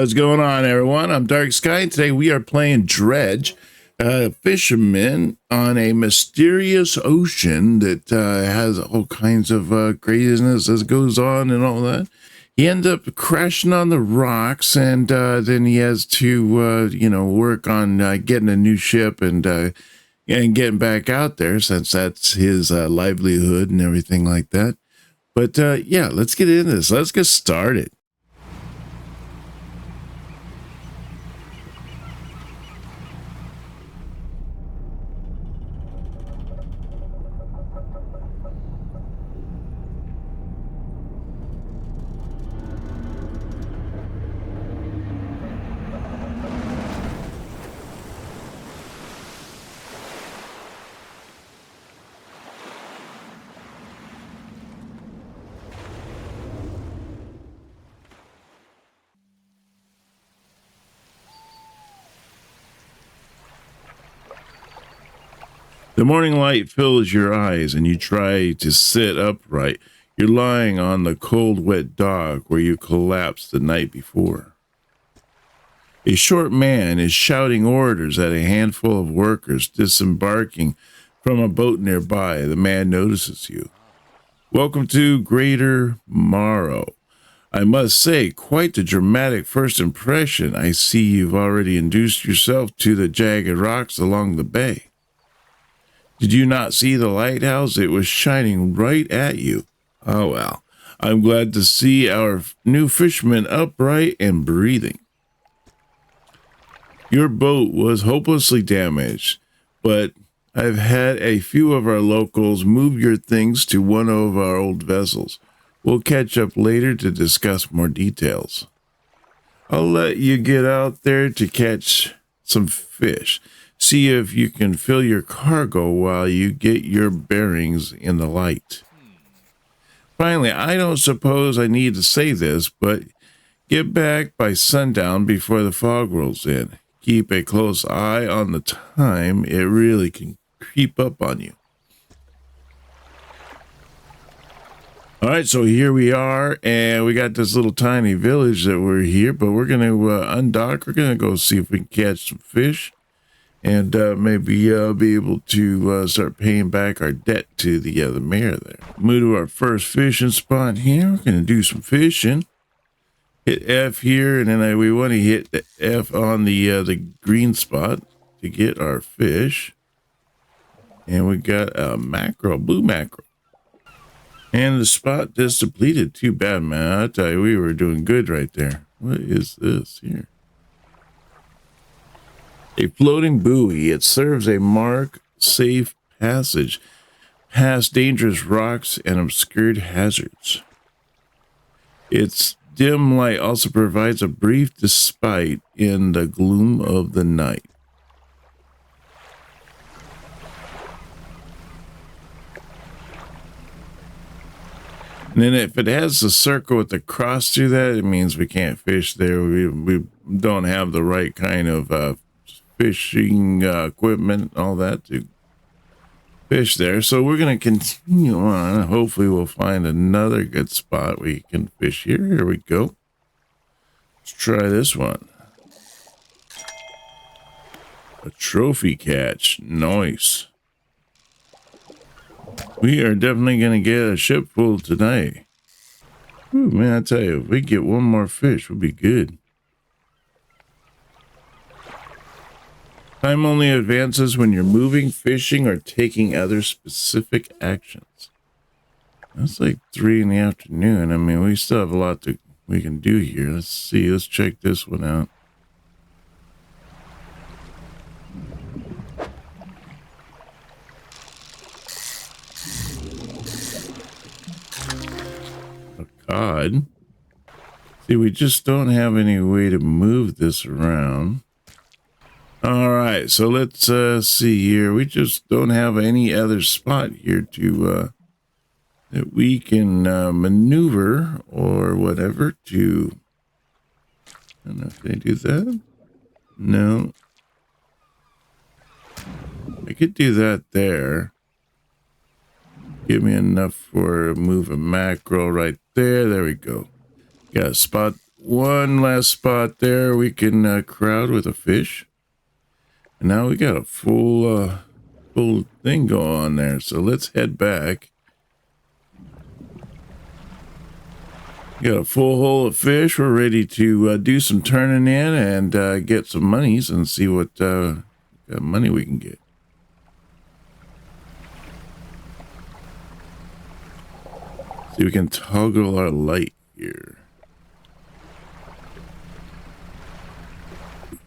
What's going on, everyone? I'm Dark Sky, and today we are playing Dredge, a fisherman on a mysterious ocean that has all kinds of craziness that goes on and all that. He ends up crashing on the rocks, and then he has to, work on getting a new ship and getting back out there, since that's his livelihood and everything like that. But yeah, let's get into this. Let's get started. The morning light fills your eyes and you try to sit upright. You're lying on the cold, wet dock where you collapsed the night before. A short man is shouting orders at a handful of workers disembarking from a boat nearby. The man notices you. Welcome to Greater Morrow. I must say, quite the dramatic first impression. I see you've already induced yourself to the jagged rocks along the bay. Did you not see the lighthouse? It was shining right at you. Oh, well, I'm glad to see our new fisherman upright and breathing. Your boat was hopelessly damaged, but I've had a few of our locals move your things to one of our old vessels. We'll catch up later to discuss more details. I'll let you get out there to catch some fish. See if you can fill your cargo while you get your bearings in the light. Finally, I don't suppose I need to say this, but get back by sundown before the fog rolls in. Keep a close eye on the time. It really can creep up on you. All right, so here we are, and we got this little tiny village that we're here, but we're going to undock. We're going to go see if we can catch some fish. And maybe be able to start paying back our debt to the mayor there. Move to our first fishing spot here. We're going to do some fishing. Hit F here, and then we want to hit the F on the green spot to get our fish. And we got a mackerel, blue mackerel. And the spot just depleted. Too bad, man. I tell you, we were doing good right there. What is this here? A floating buoy. It serves a safe passage past dangerous rocks and obscured hazards. Its dim light also provides a brief respite in the gloom of the night. And then if it has a circle with the cross through that, it means we can't fish there. We don't have the right kind of fishing equipment, all that to fish there. So we're going to continue on. Hopefully we'll find another good spot we can fish here. Here we go. Let's try this one. A trophy catch. Nice. We are definitely going to get a ship full tonight. Ooh, man, I tell you, if we get one more fish, we'll be good. Time only advances when you're moving, fishing, or taking other specific actions. That's like 3 in the afternoon. I mean, we still have a lot we can do here. Let's see. Let's check this one out. A cod. See, we just don't have any way to move this around. All right, so let's see here. We just don't have any other spot here to that we can maneuver or whatever to. I don't know if they do that. No. I could do that there. Give me enough for move a mackerel right there. There we go. Got a spot one last spot there we can crowd with a fish. And now we got a full thing going on there. So let's head back. Got a full hole of fish. We're ready to do some turning in and get some monies and see what money we can get. See if we can toggle our light here.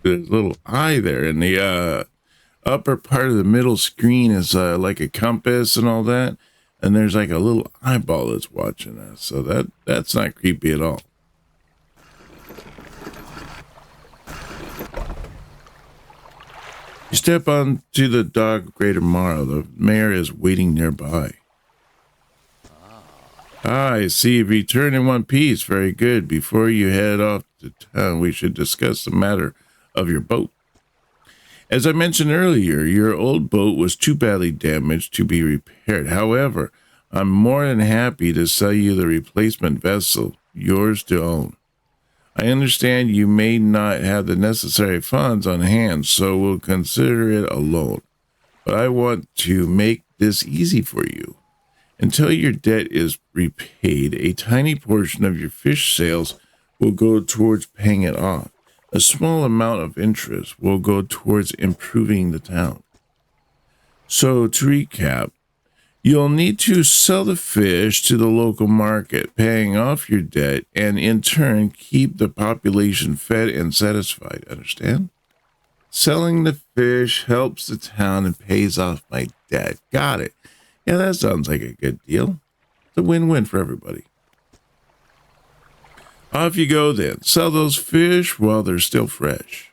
There's a little eye there, and the upper part of the middle screen is like a compass and all that. And there's like a little eyeball that's watching us. So that's not creepy at all. You step onto the dock of Greater Morrow. The mayor is waiting nearby. I see you've returned in one piece. Very good. Before you head off to town, we should discuss the matter of your boat. As I mentioned earlier, your old boat was too badly damaged to be repaired. However, I'm more than happy to sell you the replacement vessel, yours to own. I understand you may not have the necessary funds on hand, so we'll consider it a loan. But I want to make this easy for you. Until your debt is repaid, a tiny portion of your fish sales will go towards paying it off. A small amount of interest will go towards improving the town. So, to recap, you'll need to sell the fish to the local market, paying off your debt, and in turn, keep the population fed and satisfied. Understand? Selling the fish helps the town and pays off my debt. Got it. Yeah, that sounds like a good deal. It's a win-win for everybody. Off you go then. Sell those fish while they're still fresh.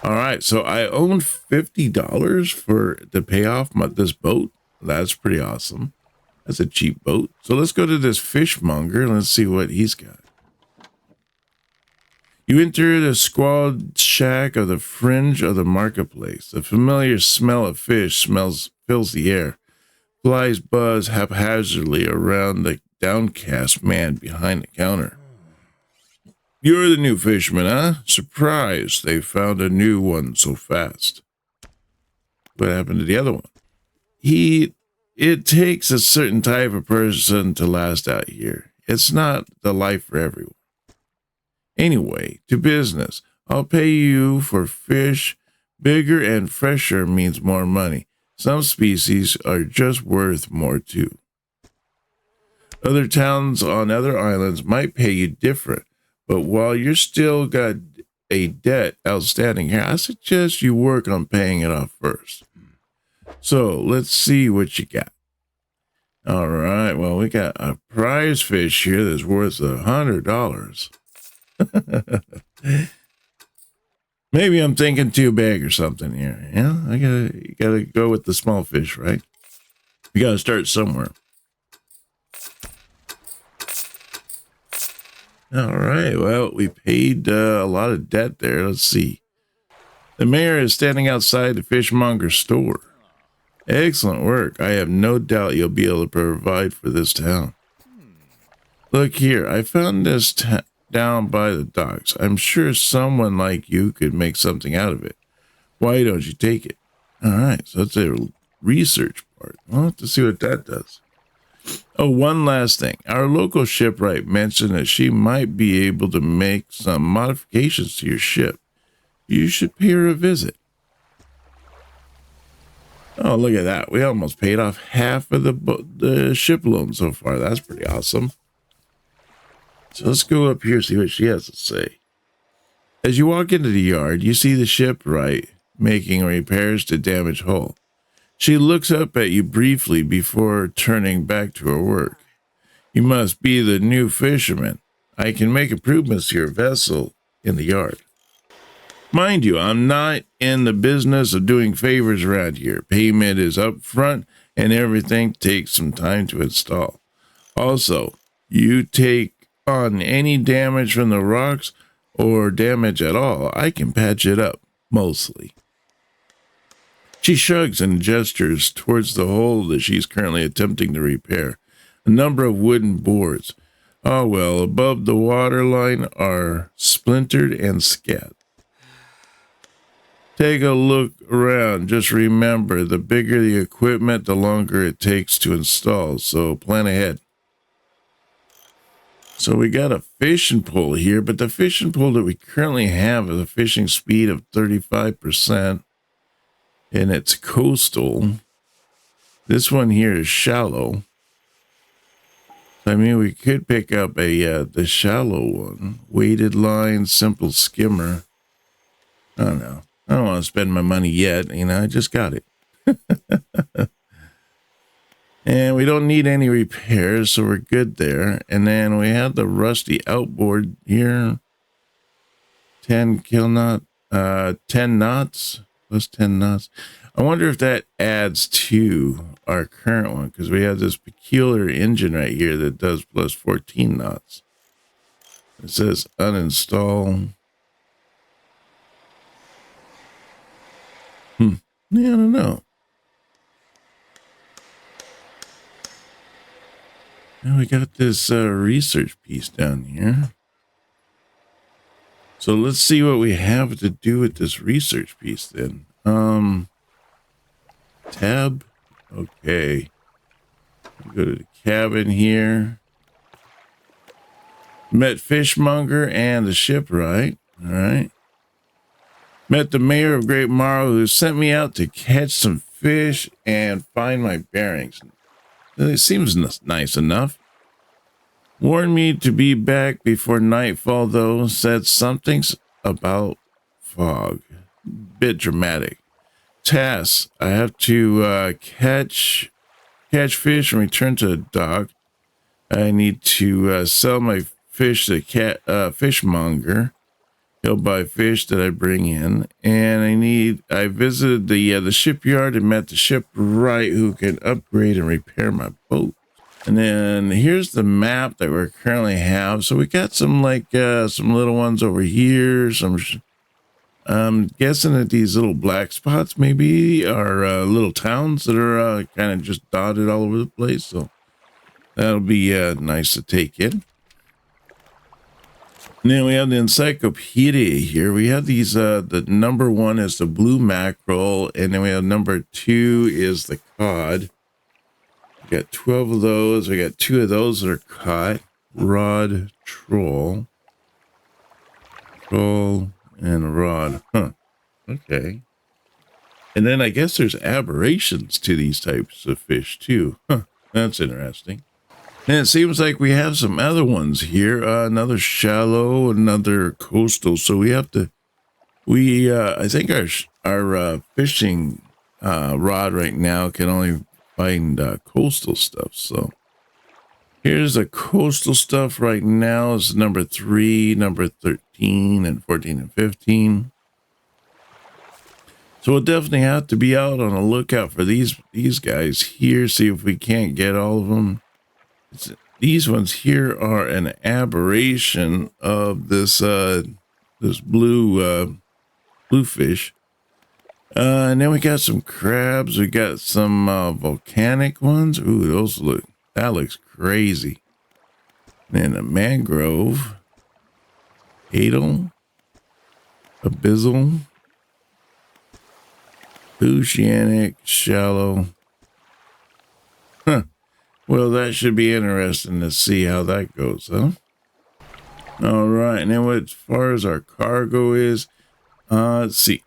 All right, so I own $50 to pay off this boat. That's pretty awesome. That's a cheap boat. So let's go to this fishmonger and let's see what he's got. You enter the squalid shack of the fringe of the marketplace. The familiar smell of fish fills the air. Flies buzz haphazardly around the downcast man behind the counter. You're the new fisherman, huh? Surprised they found a new one so fast. What happened to the other one? It takes a certain type of person to last out here. It's not the life for everyone. Anyway, to business. I'll pay you for fish. Bigger and fresher means more money. Some species are just worth more too. Other towns on other islands might pay you different, but while you're still got a debt outstanding here, I suggest you work on paying it off first. So let's see what you got. All right, well, we got a prize fish here that's worth $100. Maybe I'm thinking too big or something here. Yeah, you gotta go with the small fish, right? You gotta start somewhere. All right, well, we paid a lot of debt there. Let's see. The mayor is standing outside the fishmonger's store. Excellent work. I have no doubt you'll be able to provide for this town. Look here, I found this down by the docks. I'm sure someone like you could make something out of it. Why don't you take it? All right, so it's a research part. I'll have to see what that does. Oh, one last thing. Our local shipwright mentioned that she might be able to make some modifications to your ship. You should pay her a visit. Oh, look at that. We almost paid off half of the ship loan so far. That's pretty awesome. So let's go up here and see what she has to say. As you walk into the yard, you see the shipwright making repairs to damaged hull. She looks up at you briefly before turning back to her work. You must be the new fisherman. I can make improvements to your vessel in the yard. Mind you, I'm not in the business of doing favors around here. Payment is up front and everything takes some time to install. Also, you take on any damage from the rocks or damage at all, I can patch it up, mostly. She shrugs and gestures towards the hole that she's currently attempting to repair. A number of wooden boards Oh well, above the waterline are splintered and scat. Take a look around. Just remember, the bigger the equipment, the longer it takes to install. So plan ahead. So we got a fishing pole here, but the fishing pole that we currently have is a fishing speed of 35%, and it's coastal. This one here is shallow. I mean, we could pick up the shallow one. Weighted line, simple skimmer. I don't know. I don't want to spend my money yet. You know, I just got it. And we don't need any repairs, so we're good there. And then we have the rusty outboard here. 10 knot, 10 knots, plus 10 knots. I wonder if that adds to our current one, because we have this peculiar engine right here that does plus 14 knots. It says uninstall. Yeah, I don't know. Now we got this research piece down here. So let's see what we have to do with this research piece then. Tab. Okay. Go to the cabin here. Met fishmonger and the shipwright. All right. Met the mayor of Great Morrow, who sent me out to catch some fish and find my bearings. It seems nice enough. Warned me to be back before nightfall, though. Said something's about fog. Bit dramatic. Task: I have to catch fish and return to the dock. I need to sell my fish to fishmonger. He'll buy fish that I bring in, and I visited the shipyard and met the shipwright who can upgrade and repair my boat. And then here's the map that we currently have. So we got some some little ones over here. I'm guessing that these little black spots maybe are little towns that are kind of just dotted all over the place. So that'll be nice to take in. And then we have the encyclopedia here. We have these, the number 1 is the blue mackerel, and then we have number 2 is the cod. We got 12 of those. We got 2 of those that are caught. Rod, troll, and rod. Huh. Okay. And then I guess there's aberrations to these types of fish too. Huh. That's interesting. And it seems like we have some other ones here. Another shallow, another coastal. So we have to, I think our fishing rod right now can only find coastal stuff. So here's the coastal stuff right now. Is number 3, number 13, and 14, and 15. So we'll definitely have to be out on a lookout for these guys here. See if we can't get all of them. These ones here are an aberration of this blue fish. And then we got some crabs. We got some volcanic ones. Ooh, that looks crazy. And a mangrove, hadal, abyssal, oceanic, shallow. Huh. Well, that should be interesting to see how that goes, huh? All right, and then as far as our cargo is, let's see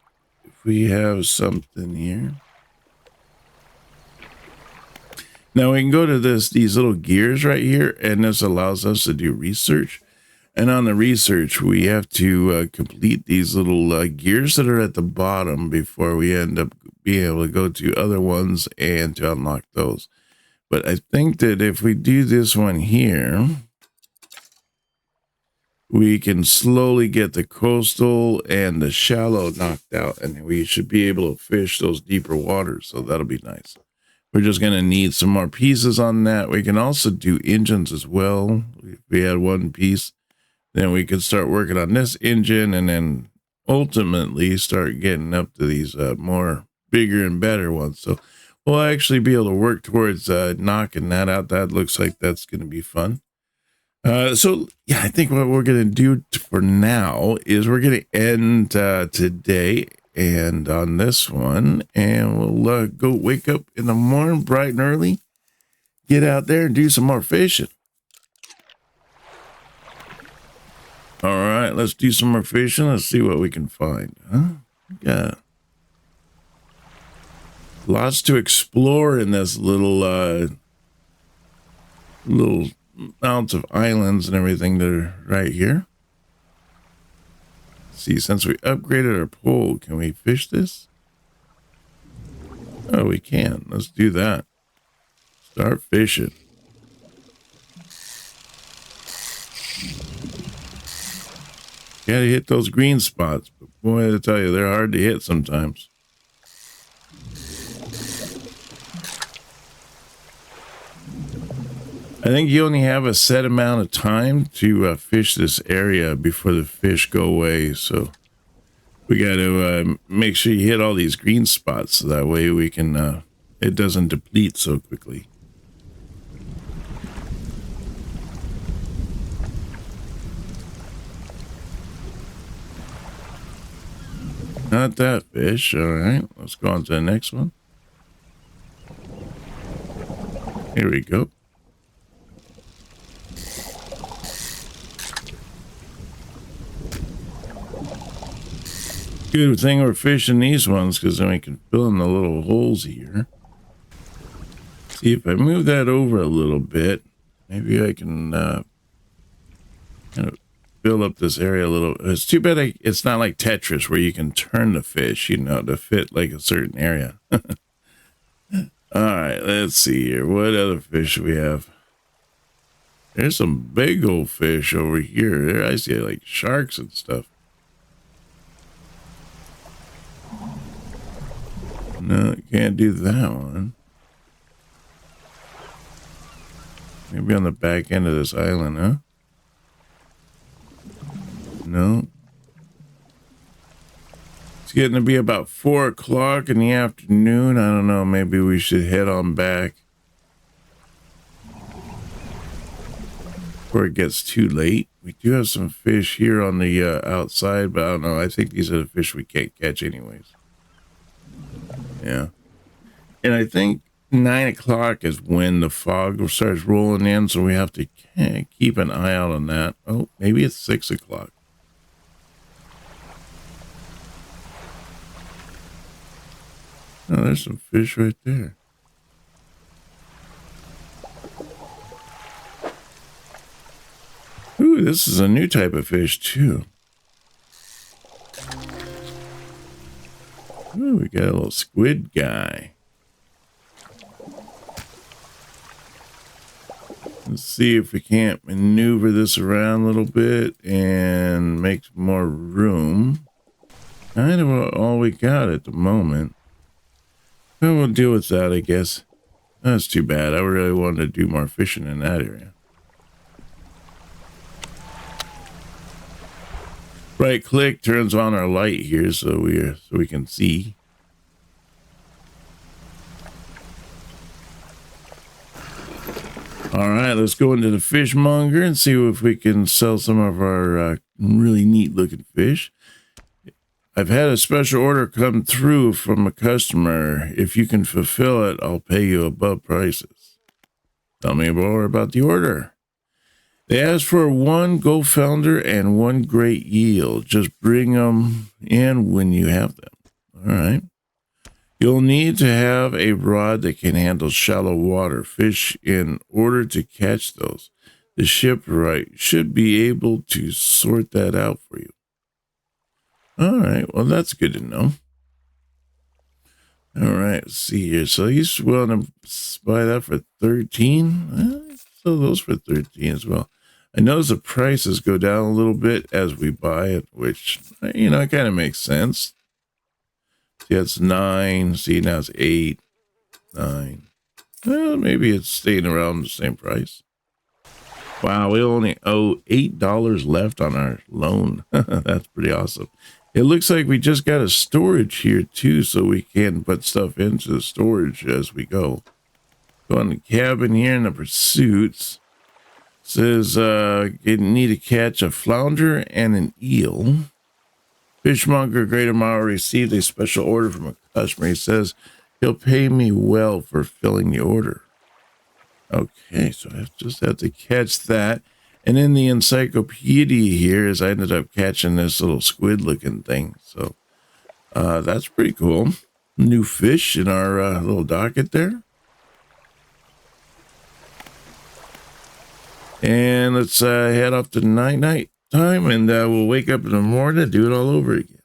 if we have something here. Now we can go to these little gears right here, and this allows us to do research. And on the research, we have to complete these little gears that are at the bottom before we end up being able to go to other ones and to unlock those. But I think that if we do this one here, we can slowly get the coastal and the shallow knocked out, and we should be able to fish those deeper waters. So that'll be nice. We're just going to need some more pieces on that. We can also do engines as well. If we had one piece, then we could start working on this engine and then ultimately start getting up to these more bigger and better ones. So we'll actually be able to work towards knocking that out. That looks like that's going to be fun. So yeah, I think what we're gonna do for now is we're gonna end today and on this one, and we'll go wake up in the morning bright and early, get out there and do some more fishing. All right, let's do some more fishing. Let's see what we can find. Yeah, lots to explore in this little mounts of islands and everything that are right here. See, since we upgraded our pole, can we fish this? Oh, we can. Let's do that. Start fishing. Gotta hit those green spots, but boy, I tell you, they're hard to hit sometimes. I think you only have a set amount of time to fish this area before the fish go away, so we got to make sure you hit all these green spots so that way we can it doesn't deplete so quickly. Not that fish. All right, let's go on to the next one. Here we go. Good thing we're fishing these ones because then we can fill in the little holes here. See, if I move that over a little bit, maybe I can kind of fill up this area a little. It's too bad it's not like Tetris where you can turn the fish, you know, to fit like a certain area. All right, let's see here. What other fish do we have? There's some big old fish over here. There, I see like sharks and stuff. No, can't do that one. Maybe on the back end of this island, huh? No. It's getting to be about 4 o'clock in the afternoon. I don't know. Maybe we should head on back before it gets too late. We do have some fish here on the outside, but I don't know. I think these are the fish we can't catch anyways. Yeah. And I think 9 o'clock is when the fog starts rolling in, so we have to keep an eye out on that. Oh, maybe it's 6 o'clock. Oh, there's some fish right there. Ooh, this is a new type of fish, too. Ooh, we got a little squid guy. Let's see if we can't maneuver this around a little bit and make more room. Kind of all we got at the moment. Well, we'll deal with that, I guess. That's too bad. I really wanted to do more fishing in that area. Right click turns on our light here so we can see. All right, let's go into the fishmonger and see if we can sell some of our really neat looking fish. I've had a special order come through from a customer. If you can fulfill it, I'll pay you above prices. Tell me more about the order. They asked for 1 gold founder and 1 great yield. Just bring them in when you have them. All right. You'll need to have a rod that can handle shallow water fish in order to catch those. The shipwright should be able to sort that out for you. All right. Well, that's good to know. All right. Let's see here. So he's willing to buy that for 13. So those for 13 as well. I notice the prices go down a little bit as we buy it, which, you know, it kind of makes sense. See, it's 9. See, now it's 8, 9. Well, maybe it's staying around the same price. Wow, we only owe $8 left on our loan. That's pretty awesome. It looks like we just got a storage here, too, so we can put stuff into the storage as we go. Go on the cabin here in the pursuits. Says you need to catch a flounder and an eel. Fishmonger Greater Mile received a special order from a customer. He says he'll pay me well for filling the order. Okay, so I just have to catch that. And in the encyclopedia here is I ended up catching this little squid looking thing. So that's pretty cool. New fish in our little docket there. And let's head off to night time, and we'll wake up in the morning and do it all over again.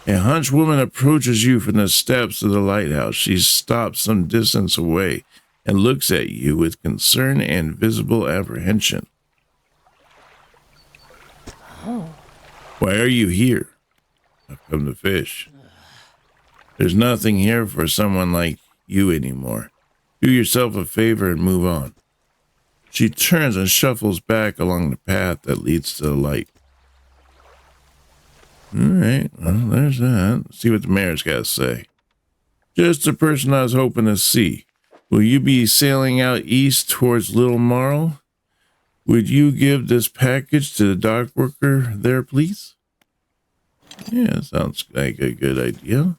A hunchwoman approaches you from the steps of the lighthouse. She stops some distance away and looks at you with concern and visible apprehension. Oh. Why are you here? I've come to fish. There's nothing here for someone like you anymore. Do yourself a favor and move on. She turns and shuffles back along the path that leads to the light. All right, well, there's that. Let's see what the mayor's got to say. Just the person I was hoping to see. Will you be sailing out east towards Little Marl? Would you give this package to the dock worker there, please? Yeah, sounds like a good idea.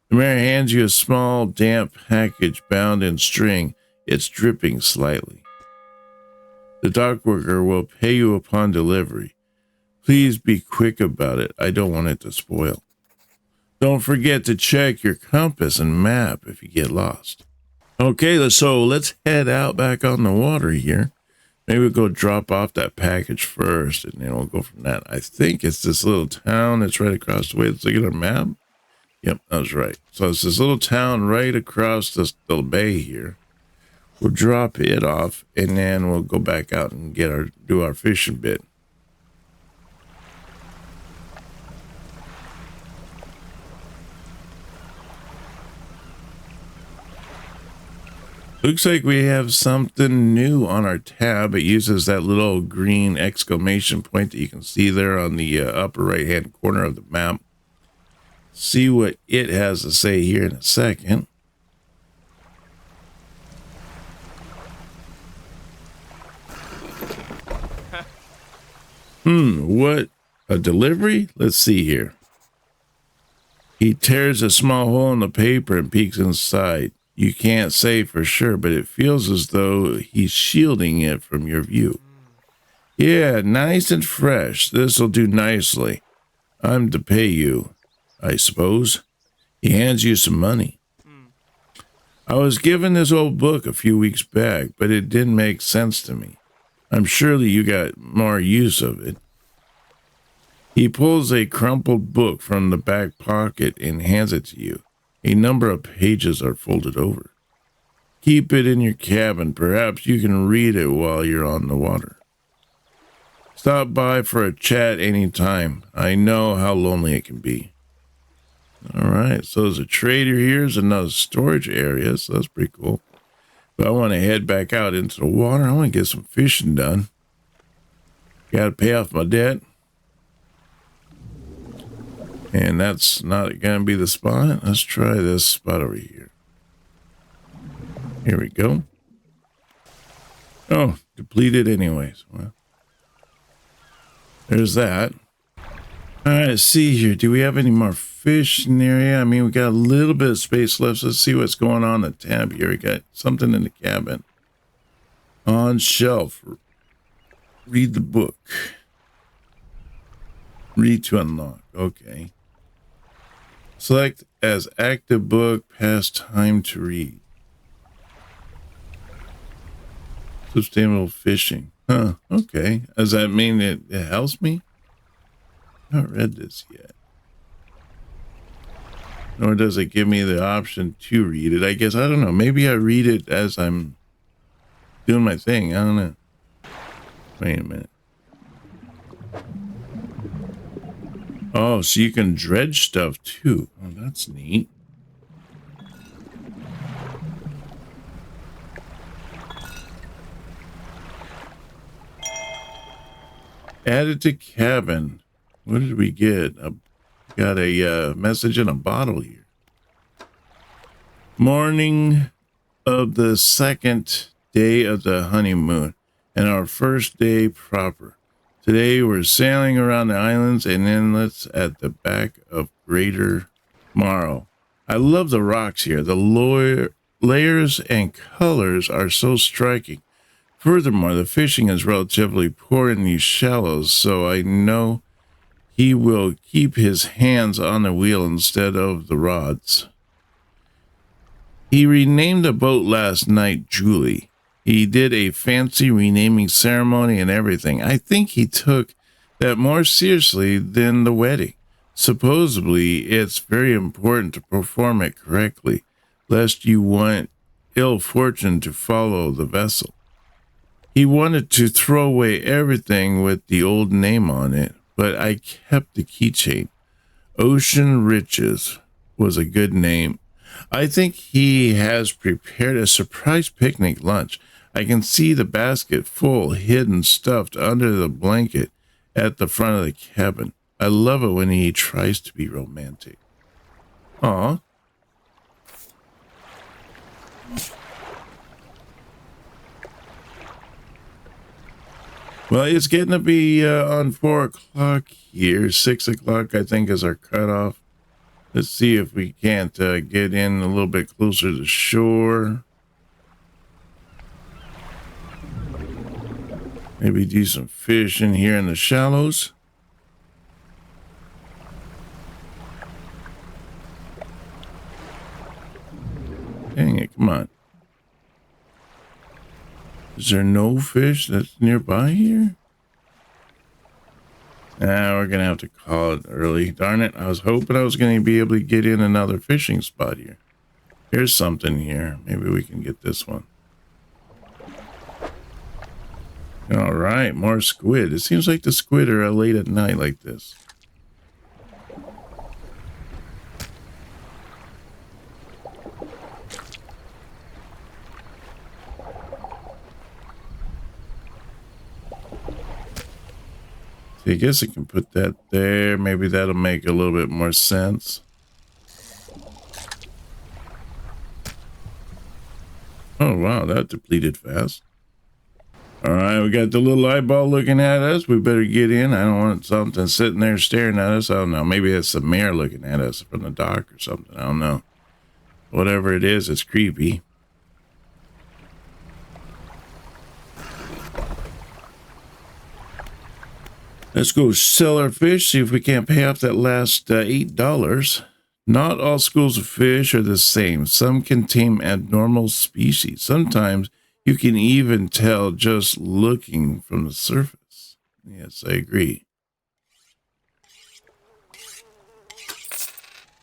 The mayor hands you a small, damp package bound in string. It's dripping slightly. The dock worker will pay you upon delivery. Please be quick about it. I don't want it to spoil. Don't forget to check your compass and map if you get lost. Okay, so let's head out back on the water here. Maybe we'll go drop off that package first, and then we'll go from that. I think it's this little town that's right across the way. Let's look at our map. Yep, that was right. So it's this little town right across this little bay here. We'll drop it off, and then we'll go back out and do our fishing bit. Looks like we have something new on our tab. It uses that little green exclamation point that you can see there on the upper right-hand corner of the map. See what it has to say here in a second. What? A delivery? Let's see here. He tears a small hole in the paper and peeks inside. You can't say for sure, but it feels as though he's shielding it from your view. Yeah, nice and fresh. This'll do nicely. I'm to pay you, I suppose. He hands you some money. I was given this old book a few weeks back, but it didn't make sense to me. I'm sure that you got more use of it. He pulls a crumpled book from the back pocket and hands it to you. A number of pages are folded over. Keep it in your cabin. Perhaps you can read it while you're on the water. Stop by for a chat anytime. I know how lonely it can be. All right, so there's a trader here. There's another storage area, so that's pretty cool. But I want to head back out into the water. I want to get some fishing done. Got to pay off my debt. And that's not going to be the spot. Let's try this spot over here. Here we go. Oh, depleted anyways. Well, there's that. All right, let's see here. Do we have any more fish in the area? I mean, we got a little bit of space left. So let's see what's going on in the tab here. We got something in the cabin. On shelf. Read the book. Read to unlock. Okay. Select as active book, past time to read. Sustainable fishing. Huh, okay. Does that mean it helps me? I haven't read this yet. Nor does it give me the option to read it. I guess, I don't know. Maybe I read it as I'm doing my thing. I don't know. Wait a minute. Oh, so you can dredge stuff too. Oh, that's neat. Added to cabin. What did we get? Got a message in a bottle here. Morning of the 2nd day of the honeymoon and our first day proper. Today we're sailing around the islands and inlets at the back of Greater Morrow. I love the rocks here. The layers and colors are so striking. Furthermore, the fishing is relatively poor in these shallows, so I know he will keep his hands on the wheel instead of the rods. He renamed the boat last night Julie. He did a fancy renaming ceremony and everything. I think he took that more seriously than the wedding. Supposedly, it's very important to perform it correctly, lest you want ill fortune to follow the vessel. He wanted to throw away everything with the old name on it, but I kept the keychain. Ocean Riches was a good name. I think he has prepared a surprise picnic lunch. I can see the basket full, hidden, stuffed under the blanket at the front of the cabin. I love it when he tries to be romantic. Aw. Well, it's getting to be on 4 o'clock here. 6 o'clock, I think, is our cutoff. Let's see if we can't get in a little bit closer to shore. Maybe do some fishing here in the shallows. Dang it, come on. Is there no fish that's nearby here? We're going to have to call it early. Darn it, I was hoping I was going to be able to get in another fishing spot here. Here's something here. Maybe we can get this one. All right, more squid. It seems like the squid are late at night like this. I guess I can put that there. Maybe that'll make a little bit more sense. Oh, wow, that depleted fast. All right, we got the little eyeball looking at us. We better get in. I don't want something sitting there staring at us. I don't know. Maybe it's the mayor looking at us from the dock or something. I don't know. Whatever it is, it's creepy. Let's go sell our fish, see if we can't pay off that last $8. Not all schools of fish are the same. Some contain abnormal species. Sometimes you can even tell just looking from the surface. Yes, I agree.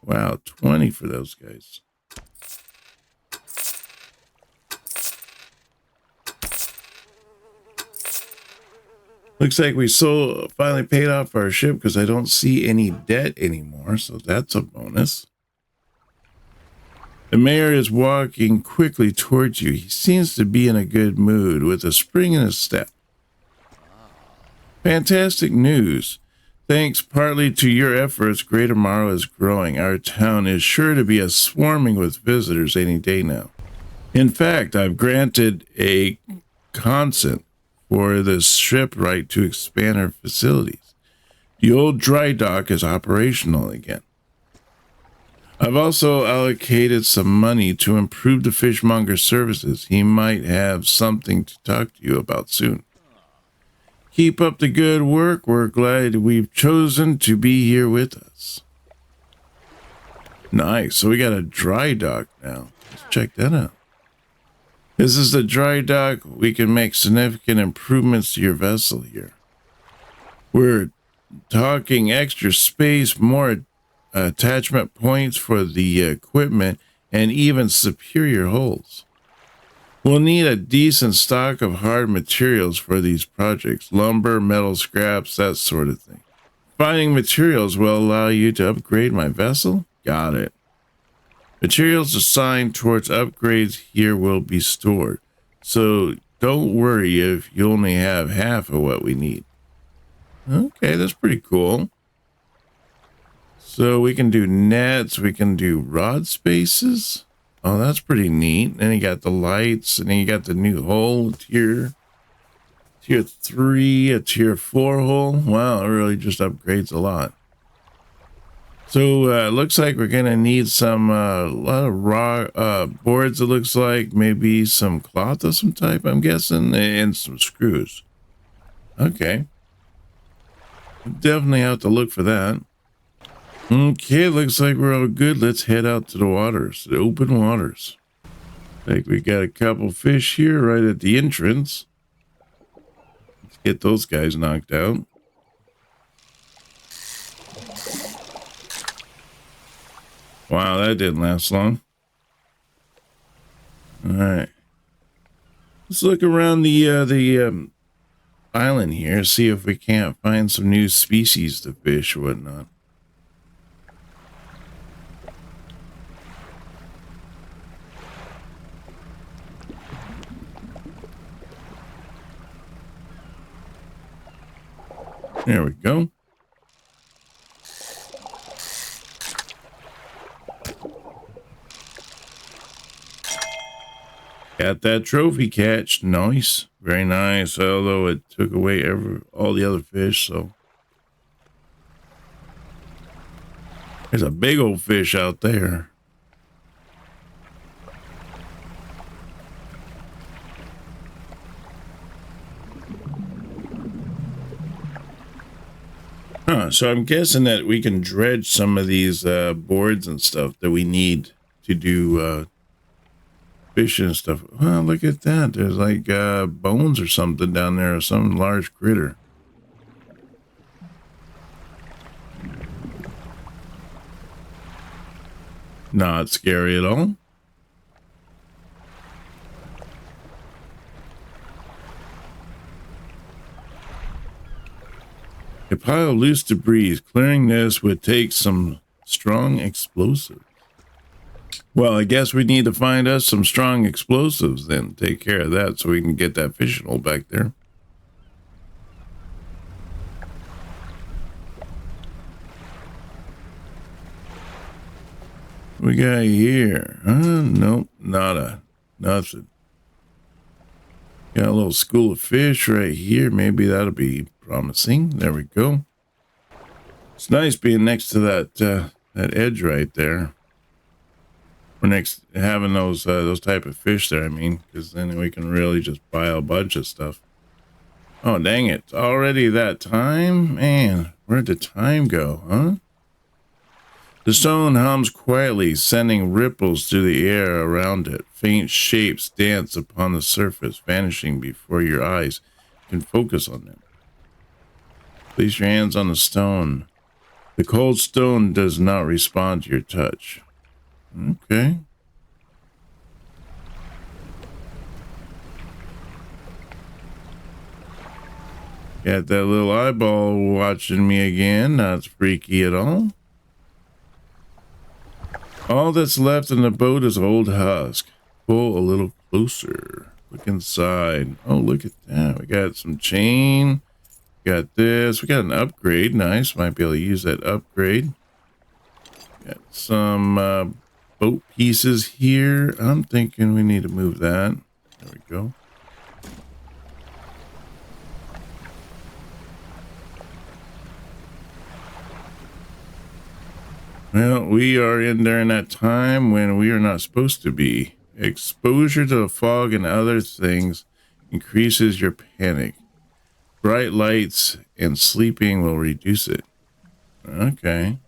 Wow, 20 for those guys. Looks like we finally paid off our ship because I don't see any debt anymore, so that's a bonus. The mayor is walking quickly towards you. He seems to be in a good mood with a spring in his step. Fantastic news. Thanks partly to your efforts, Greater Morrow is growing. Our town is sure to be swarming with visitors any day now. In fact, I've granted a consent for the shipwright to expand our facilities. The old dry dock is operational again. I've also allocated some money to improve the fishmonger's services. He might have something to talk to you about soon. Keep up the good work. We're glad we've chosen to be here with us. Nice. So we got a dry dock now. Let's check that out. This is the dry dock. We can make significant improvements to your vessel here. We're talking extra space, more attachment points for the equipment, and even superior holds. We'll need a decent stock of hard materials for these projects. Lumber, metal scraps, that sort of thing. Finding materials will allow you to upgrade my vessel? Got it. Materials assigned towards upgrades here will be stored, so don't worry if you only have half of what we need. Okay, that's pretty cool. So we can do nets, we can do rod spaces. Oh, that's pretty neat. Then you got the lights, and then you got the new hole tier 3, a tier 4 hole. Wow, it really just upgrades a lot. So it looks like we're gonna need some a lot of raw boards. It looks like maybe some cloth of some type, I'm guessing, and some screws. Okay, definitely have to look for that. Okay, looks like we're all good. Let's head out to the waters, the open waters. Like we got a couple fish here right at the entrance. Let's get those guys knocked out. Wow, that didn't last long. All right, let's look around the island here, see if we can't find some new species to fish or whatnot. There we go. Got that trophy catch. Nice. Very nice. Although it took away all the other fish, so. There's a big old fish out there. Huh, so I'm guessing that we can dredge some of these boards and stuff that we need to do fish and stuff. Well, look at that. There's like bones or something down there, or some large critter. Not scary at all. A pile of loose debris. Clearing this would take some strong explosives. Well, I guess we need to find us some strong explosives then. Take care of that so we can get that fishing hole back there. We got here. Nope, nothing. Got a little school of fish right here. Maybe that'll be promising. There we go. It's nice being next to that edge right there. We're next having those type of fish there. I mean, because then we can really just buy a bunch of stuff. Oh dang it! It's already that time, man. Where'd the time go, huh? The stone hums quietly, sending ripples through the air around it. Faint shapes dance upon the surface, vanishing before your eyes can focus on them. Place your hands on the stone. The cold stone does not respond to your touch. Okay. Got that little eyeball watching me again. Not freaky at all. All that's left in the boat is old husk. Pull a little closer. Look inside. Oh, look at that. We got some chain. Got this. We got an upgrade. Nice. Might be able to use that upgrade. Got some boat pieces here. I'm thinking we need to move that. There we go. Well, we are in during that time when we are not supposed to be. Exposure to the fog and other things increases your panic. Bright lights and sleeping will reduce it. Okay.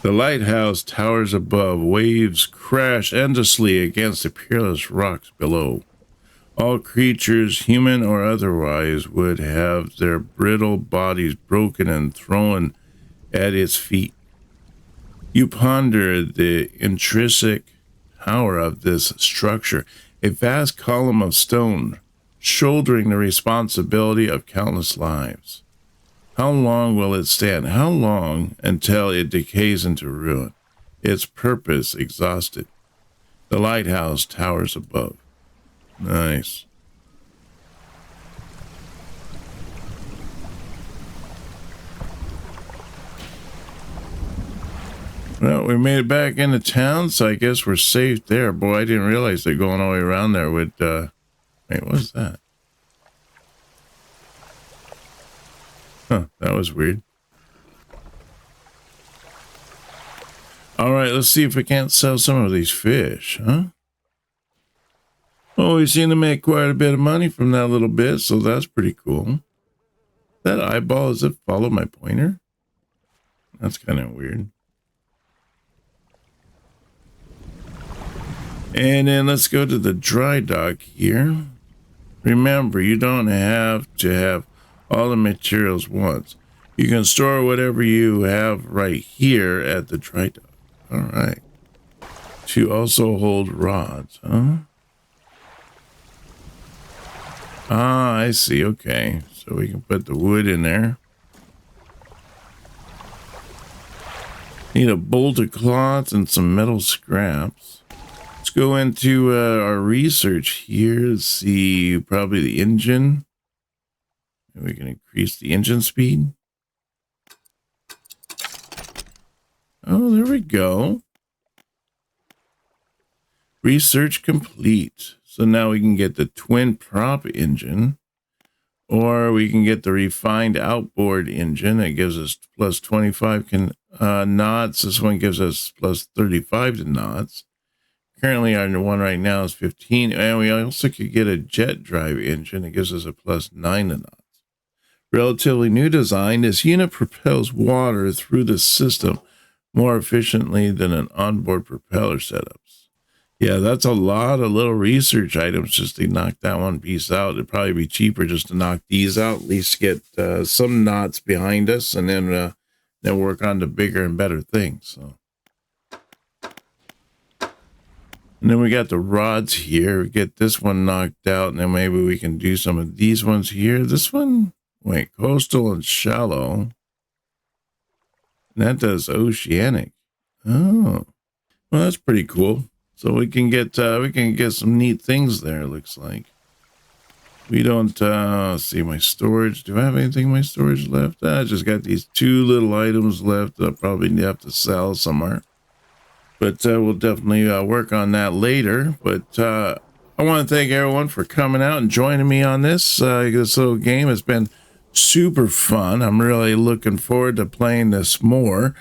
The lighthouse towers above. Waves crash endlessly against the peerless rocks below. All creatures, human or otherwise, would have their brittle bodies broken and thrown at its feet. You ponder the intrinsic power of this structure, a vast column of stone, shouldering the responsibility of countless lives. How long will it stand? How long until it decays into ruin? Its purpose exhausted. The lighthouse towers above. Nice. Well, we made it back into town, so I guess we're safe there. Boy, I didn't realize they're going all the way around there with, wait, what was that? Huh, that was weird. All right, let's see if we can't sell some of these fish, huh? Oh, we seem to make quite a bit of money from that little bit, so that's pretty cool. That eyeball, does it follow my pointer? That's kind of weird. And then let's go to the dry dock here. Remember, you don't have to have all the materials once. You can store whatever you have right here at the dry dock. All right. To also hold rods, huh? Ah, I see. Okay. So we can put the wood in there. Need a bolt of cloth and some metal scraps. Let's go into our research here. See, probably the engine. We can increase the engine speed. Oh, there we go. Research complete. So now we can get the twin prop engine, or we can get the refined outboard engine. That gives us plus 25 knots. This one gives us plus 35 knots. Currently, our one right now is 15. And we also could get a jet drive engine. It gives us a plus 9 knots. Relatively new design, this unit propels water through the system more efficiently than an onboard propeller setups. Yeah, that's a lot of little research items just to knock that one piece out. It'd probably be cheaper just to knock these out, at least get some knots behind us, and then work on the bigger and better things. So, and then we got the rods here. We get this one knocked out, and then maybe we can do some of these ones here. This one, wait, coastal and shallow. And that does oceanic. Oh, well, that's pretty cool. So we can get some neat things there, it looks like. We don't see my storage. Do I have anything in my storage left? I just got these two little items left that I'll probably have to sell somewhere. But we'll definitely work on that later. But I want to thank everyone for coming out and joining me on this. This little game has been super fun. I'm really looking forward to playing this more.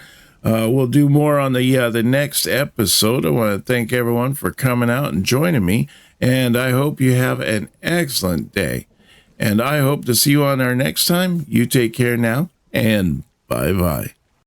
We'll do more on the next episode. I want to thank everyone for coming out and joining me, and I hope you have an excellent day. And I hope to see you on our next time. You take care now, and bye-bye.